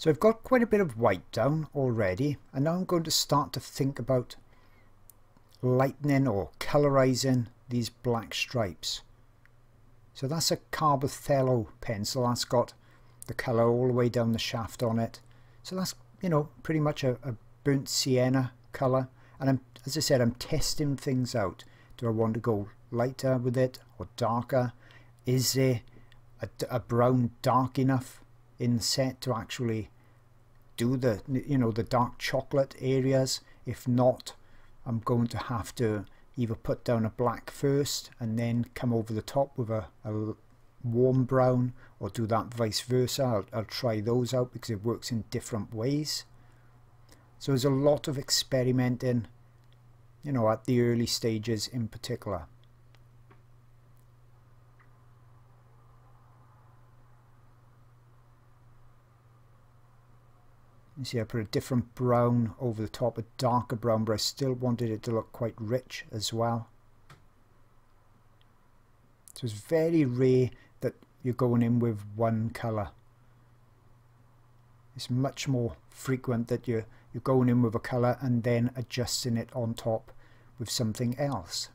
So I've got quite a bit of white down already, and now I'm going to start to think about lightening or colorizing these black stripes. So that's a Pastel pencil. That's got the color all the way down the shaft on it. So that's, you know, pretty much a burnt sienna color. And as I said, I'm testing things out. Do I want to go lighter with it or darker? Is there a brown dark enough in the set to actually do the, you know, the dark chocolate areas? If not, I'm going to have to either put down a black first and then come over the top with a warm brown, or do that vice versa. I'll try those out because it works in different ways. So there's a lot of experimenting, you know, at the early stages in particular. You see I put a different brown over the top, a darker brown, but I still wanted it to look quite rich as well. So it's very rare that you're going in with one colour. It's much more frequent that you're going in with a colour and then adjusting it on top with something else.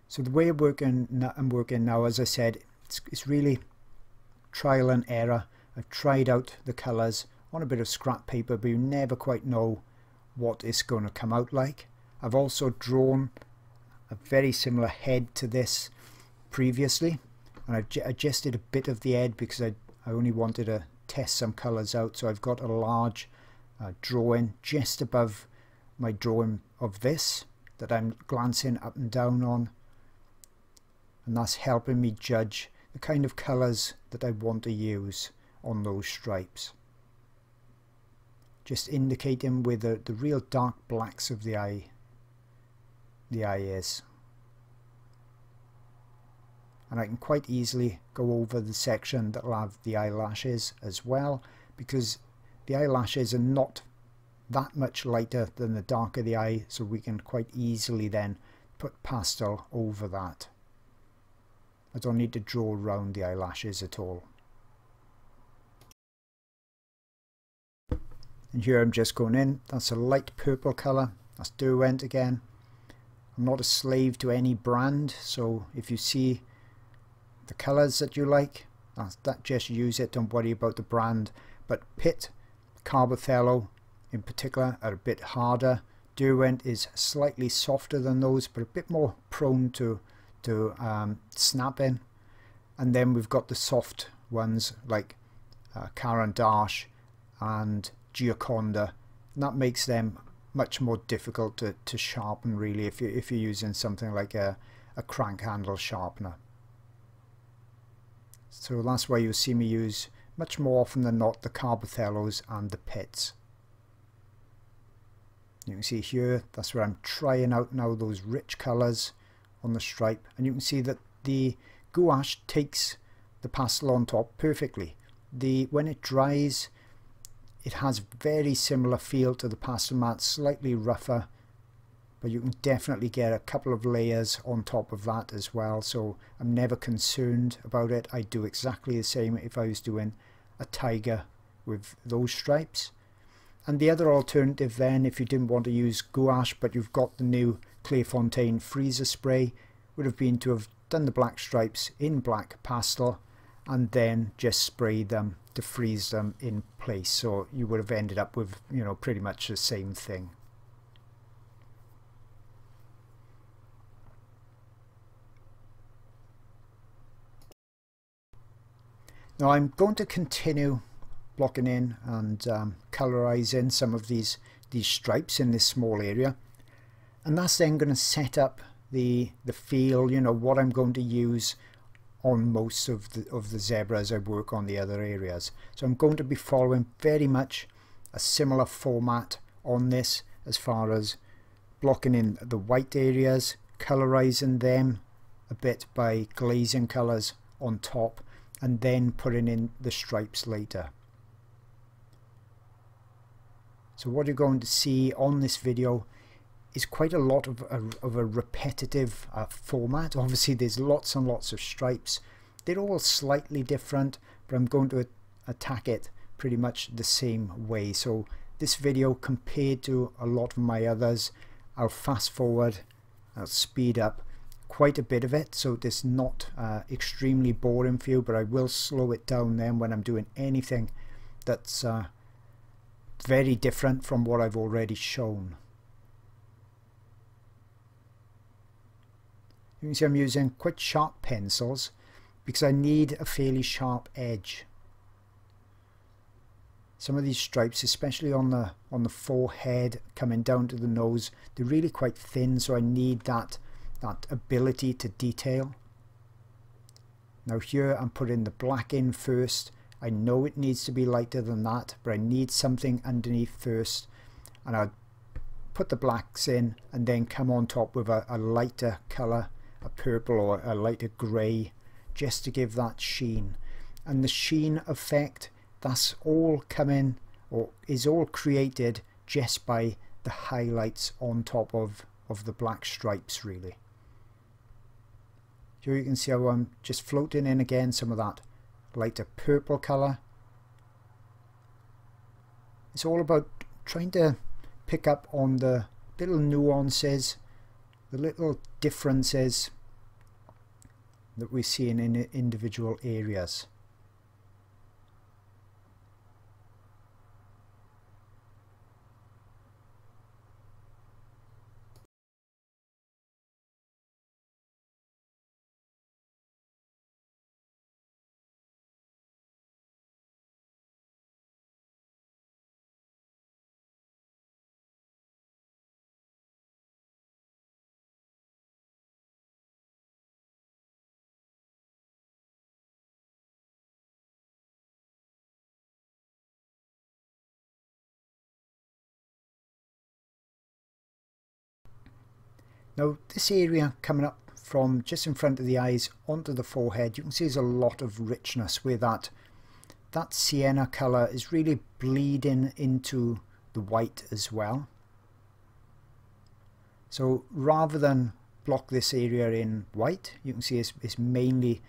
So the way I'm working now, as I said, it's really trial and error. I've tried out the colours on a bit of scrap paper, but you never quite know what it's going to come out like. I've also drawn a very similar head to this previously, and I adjusted a bit of the head because I only wanted to test some colours out. So I've got a large drawing just above my drawing of this that I'm glancing up and down on. And that's helping me judge the kind of colours that I want to use on those stripes. Just indicating where the real dark blacks of the eye is. And I can quite easily go over the section that will have the eyelashes as well, because the eyelashes are not that much lighter than the dark of the eye, so we can quite easily then put pastel over that. I don't need to draw around the eyelashes at all. And here I'm just going in. That's a light purple colour. That's Derwent again. I'm not a slave to any brand, so if you see the colours that you like, that just use it. Don't worry about the brand. But Pitt, Pastel in particular are a bit harder. Derwent is slightly softer than those, but a bit more prone to snapping. And then we've got the soft ones like Caran d'Ache and Gioconda, and that makes them much more difficult to sharpen, really, if you're using something like a crank handle sharpener. So that's why you'll see me use much more often than not the Pastellos and the Pitts. You can see here, that's where I'm trying out now those rich colours on the stripe, and you can see that the gouache takes the pastel on top perfectly. When it dries, it has very similar feel to the pastel mat, slightly rougher, but you can definitely get a couple of layers on top of that as well, so I'm never concerned about it. I do exactly the same if I was doing a tiger with those stripes. And the other alternative then, if you didn't want to use gouache but you've got the new Clairefontaine freezer spray, would have been to have done the black stripes in black pastel and then just spray them to freeze them in place. So you would have ended up with, you know, pretty much the same thing. Now I'm going to continue blocking in and colorizing some of these stripes in this small area, and that's then going to set up the feel, you know, what I'm going to use on most of the zebra as I work on the other areas. So I'm going to be following very much a similar format on this, as far as blocking in the white areas, colorizing them a bit by glazing colors on top, and then putting in the stripes later. So what you're going to see on this video is quite a lot of a repetitive format. Obviously there's lots and lots of stripes. They're all slightly different, but I'm going to attack it pretty much the same way. So this video, compared to a lot of my others, I'll fast forward, I'll speed up quite a bit of it, so it's not extremely boring for you, but I will slow it down then when I'm doing anything that's very different from what I've already shown. You can see I'm using quite sharp pencils because I need a fairly sharp edge. Some of these stripes, especially on the forehead coming down to the nose, they're really quite thin, so I need that ability to detail. Now here I'm putting the black in first. I know it needs to be lighter than that, but I need something underneath first, and I'll put the blacks in and then come on top with a lighter colour, a purple or a lighter grey, just to give that sheen. And the sheen effect, that's all coming, or is all created just by the highlights on top of the black stripes, really. Here you can see how I'm just floating in again some of that lighter purple colour. It's all about trying to pick up on the little nuances, the little differences that we see in individual areas. Now this area coming up from just in front of the eyes onto the forehead, you can see there's a lot of richness where that sienna colour is really bleeding into the white as well. So rather than block this area in white, you can see it's mainly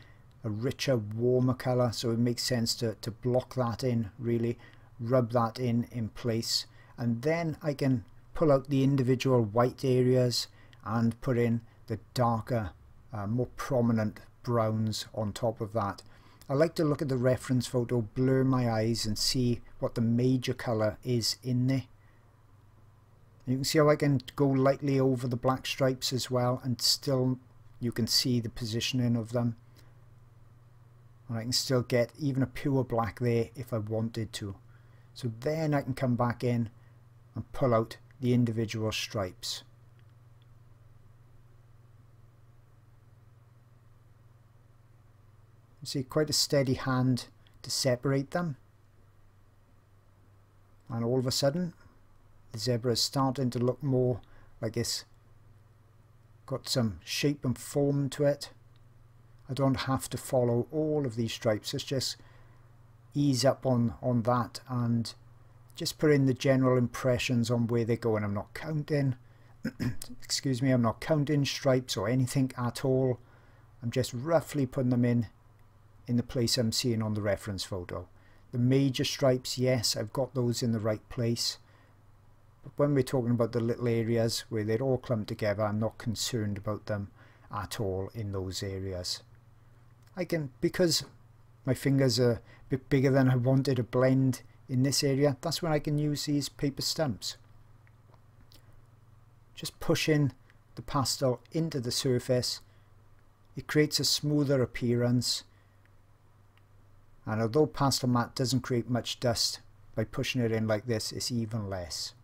a richer, warmer colour, so it makes sense to block that in, really rub that in place, and then I can pull out the individual white areas and put in the darker, more prominent browns on top of that. I like to look at the reference photo, blur my eyes and see what the major colour is in there. You can see how I can go lightly over the black stripes as well, and still you can see the positioning of them. And I can still get even a pure black there if I wanted to. So then I can come back in and pull out the individual stripes. You see quite a steady hand to separate them, and all of a sudden the zebra is starting to look more like it's got some shape and form to it. I don't have to follow all of these stripes, let's just ease up on that and just put in the general impressions on where they're going. I'm not counting excuse me, I'm not counting stripes or anything at all. I'm just roughly putting them in the place I'm seeing on the reference photo. The major stripes, yes, I've got those in the right place, but when we're talking about the little areas where they're all clumped together, I'm not concerned about them at all in those areas. I can, because my fingers are a bit bigger than I wanted to blend in this area, that's when I can use these paper stumps. Just pushing the pastel into the surface, it creates a smoother appearance. And although pastel matte doesn't create much dust, by pushing it in like this, it's even less,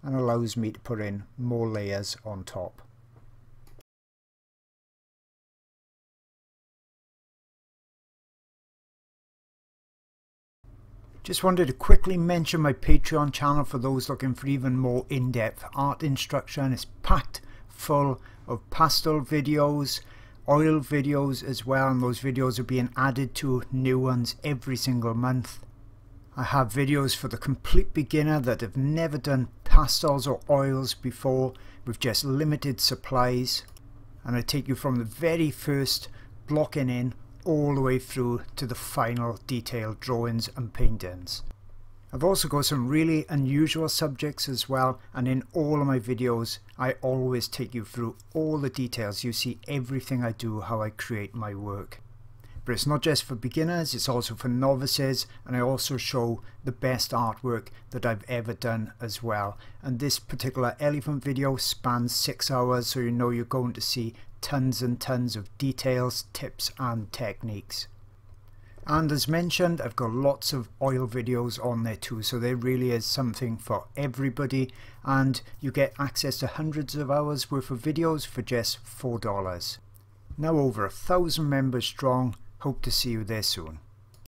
and allows me to put in more layers on top. Just wanted to quickly mention my Patreon channel for those looking for even more in-depth art instruction. It's packed full of pastel videos, oil videos as well, and those videos are being added to new ones every single month. I have videos for the complete beginner that have never done pastels or oils before with just limited supplies, and I take you from the very first blocking in all the way through to the final detailed drawings and paintings. I've also got some really unusual subjects as well, and in all of my videos I always take you through all the details. You see everything I do, how I create my work. But it's not just for beginners, it's also for novices, and I also show the best artwork that I've ever done as well. And this particular elephant video spans 6 hours, so you know you're going to see tons and tons of details, tips and techniques. And as mentioned, I've got lots of oil videos on there too, so there really is something for everybody, and you get access to hundreds of hours worth of videos for just $4. Now over 1,000 members strong. Hope to see you there soon.